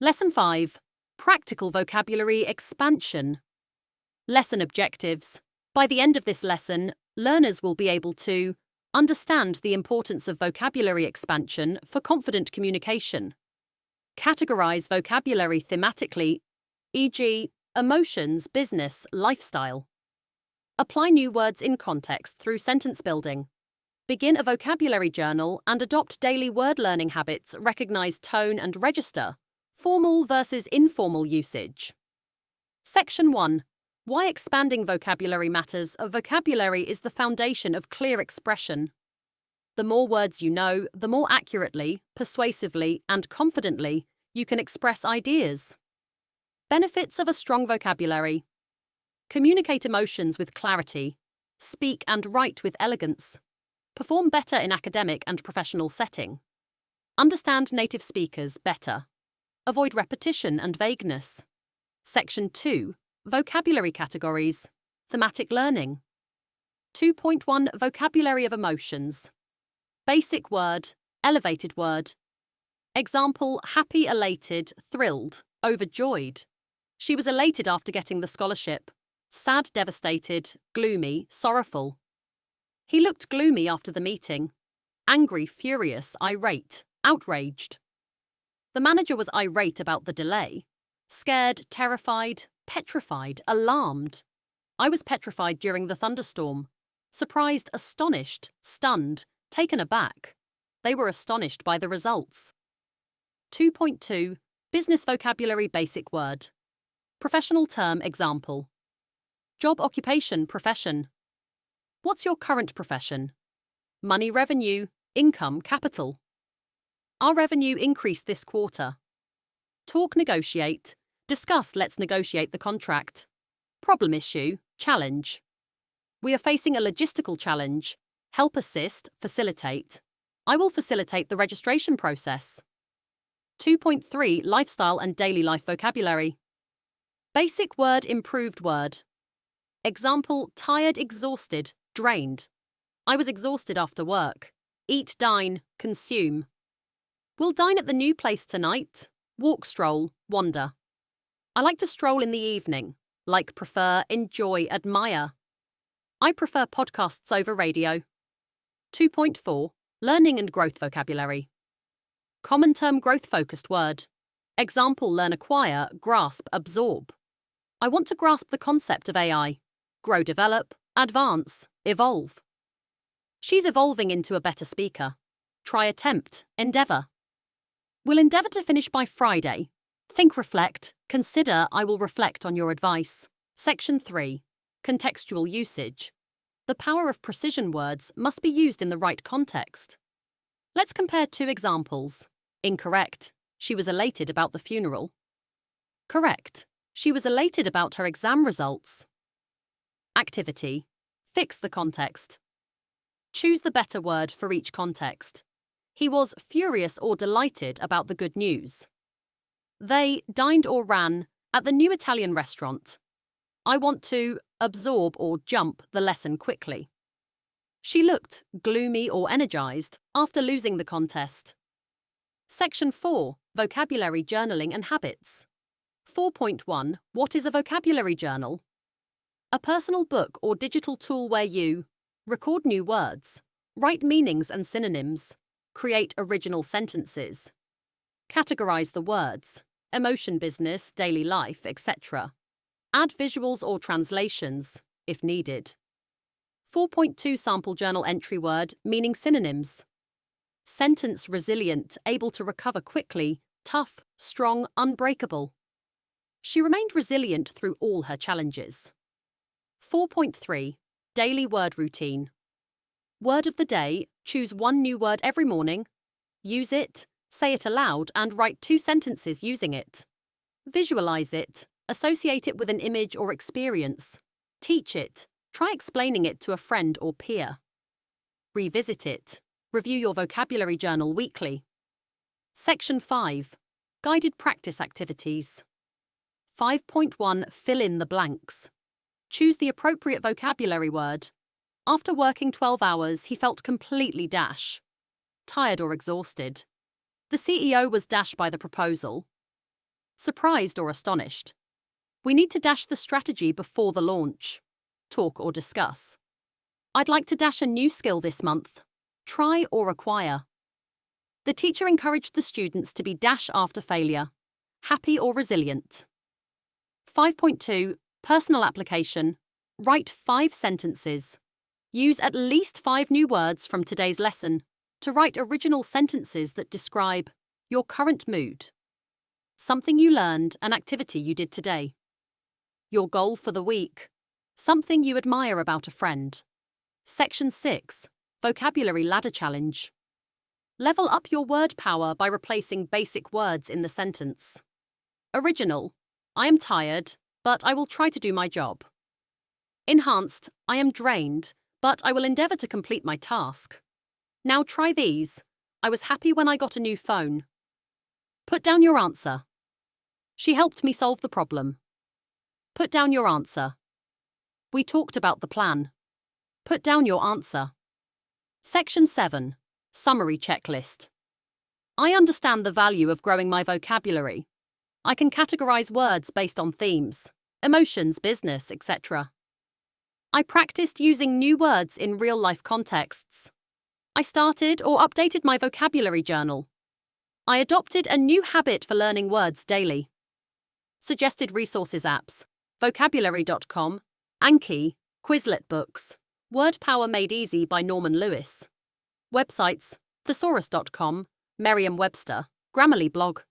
Lesson 5. Practical vocabulary expansion. Lesson objectives. By the end of this lesson, learners will be able to understand the importance of vocabulary expansion for confident communication. Categorize vocabulary thematically, e.g., emotions, business, lifestyle. Apply new words in context through sentence building. Begin a vocabulary journal and adopt daily word learning habits. Recognize tone and register. Formal versus informal usage. Section 1. Why expanding vocabulary matters. Vocabulary is the foundation of clear expression. The more words you know, the more accurately, persuasively, and confidently you can express ideas. Benefits of a strong vocabulary. Communicate emotions with clarity. Speak and write with elegance. Perform better in academic and professional setting. Understand native speakers better. Avoid repetition and vagueness. Section 2. Vocabulary categories. Thematic learning. 2.1 Vocabulary of emotions. Basic word, elevated word. Example: happy, elated, thrilled, overjoyed. She was elated after getting the scholarship. Sad, devastated, gloomy, sorrowful. He looked gloomy after the meeting. Angry, furious, irate, outraged. The manager was irate about the delay. Scared, terrified, petrified, alarmed. I was petrified during the thunderstorm. Surprised, astonished, stunned, taken aback. They were astonished by the results. 2.2 Business vocabulary basic word. Professional term example. Job, occupation, profession. What's your current profession? Money, revenue, income, capital. Our revenue increased this quarter. Talk, negotiate. Discuss, let's negotiate the contract. Problem, issue, challenge. We are facing a logistical challenge. Help, assist, facilitate. I will facilitate the registration process. 2.3 Lifestyle and daily life vocabulary. Basic word, improved word. Example: tired, exhausted, drained. I was exhausted after work. Eat, dine, consume. We'll dine at the new place tonight. Walk, stroll, wander. I like to stroll in the evening. Like, prefer, enjoy, admire. I prefer podcasts over radio. 2.4 Learning and growth vocabulary. Common term, growth-focused word. Example: learn, acquire, grasp, absorb. I want to grasp the concept of AI. Grow, develop, advance, evolve. She's evolving into a better speaker. Try, attempt, endeavour. Will endeavour to finish by Friday. Think, reflect, consider. I will reflect on your advice. Section 3. Contextual usage. The power of precision words must be used in the right context. Let's compare two examples. Incorrect. She was elated about the funeral. Correct. She was elated about her exam results. Activity. Fix the context. Choose the better word for each context. He was furious or delighted about the good news. They dined or ran at the new Italian restaurant. I want to absorb or jump the lesson quickly. She looked gloomy or energized after losing the contest. Section 4. Vocabulary journaling and habits. 4.1 What is a vocabulary journal? A personal book or digital tool where you record new words, write meanings and synonyms, create original sentences, categorize the words, emotion, business, daily life, etc. Add visuals or translations, if needed. 4.2 Sample journal entry word, meaning synonyms. Sentence: resilient, able to recover quickly, tough, strong, unbreakable. She remained resilient through all her challenges. 4.3 Daily word routine. Word of the day: choose one new word every morning. Use it, say it aloud, and write 2 sentences using it. Visualize it, associate it with an image or experience. Teach it, try explaining it to a friend or peer. Revisit it, review your vocabulary journal weekly. Section 5. Guided practice activities. 5.1 Fill in the blanks. Choose the appropriate vocabulary word. After working 12 hours, he felt completely dash. Tired or exhausted. The CEO was dash by the proposal. surprised or astonished. We need to dash the strategy before the launch. Talk or discuss. I'd like to dash a new skill this month. Try or acquire. The teacher encouraged the students to be dash after failure. Happy or resilient. 5.2. Personal application. Write 5 sentences. Use at least 5 new words from today's lesson to write original sentences that describe your current mood, something you learned, an activity you did today, your goal for the week, something you admire about a friend. Section 6. Vocabulary Ladder Challenge. Level up your word power by replacing basic words in the sentence. Original. I am tired, but I will try to do my job. Enhanced. I am drained, but I will endeavour to complete my task. Now try these. I was happy when I got a new phone. Put down your answer. She helped me solve the problem. Put down your answer. We talked about the plan. Put down your answer. Section 7. Summary Checklist. I understand the value of growing my vocabulary. I can categorize words based on themes, emotions, business, etc. I practiced using new words in real-life contexts. I started or updated my vocabulary journal. I adopted a new habit for learning words daily. Suggested resources apps: vocabulary.com, Anki, Quizlet books, Word Power Made Easy by Norman Lewis. Websites: thesaurus.com, Merriam-Webster, Grammarly blog.